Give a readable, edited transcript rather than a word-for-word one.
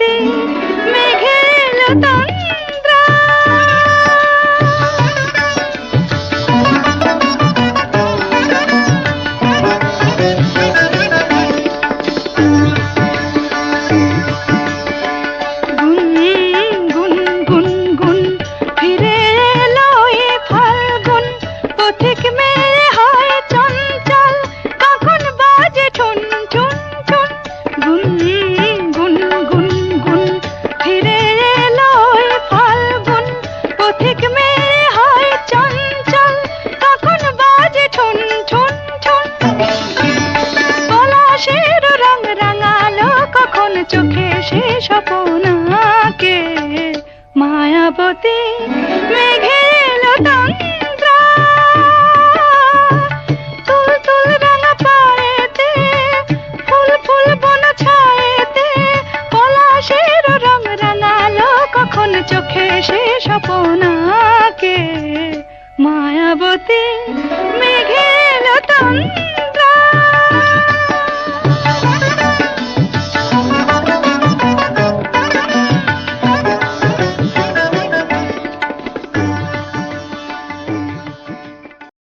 পায়েতে মেঘে এলো তন্দ্রা। গুন গুন গুন ফিরে এলো এ ফাল্গুন, পথিক মেয়ে হয় চঞ্চল, কখন বাজে ঠুন ঠুন ঠুন। গুন গুন গুন গুন ফিরে এলো এ ফাল্গুন, পথিক মেয়ে হয় চঞ্চল, কখন বাজে ঠুন ঠুন ঠুন। পলাশের রং রাঙালো কখন চোখে সে স্বপনাকে, মায়াবতী মেঘে এলো তন্দ্রা। তুল তুল রাঙা পায়েতে ফুল ফুল বন ছায়েতে, পলাশের রং রাঙালো কখন চোখে সে স্বপনাকে, মায়াবতী মেঘে এলো তন্দ্রা।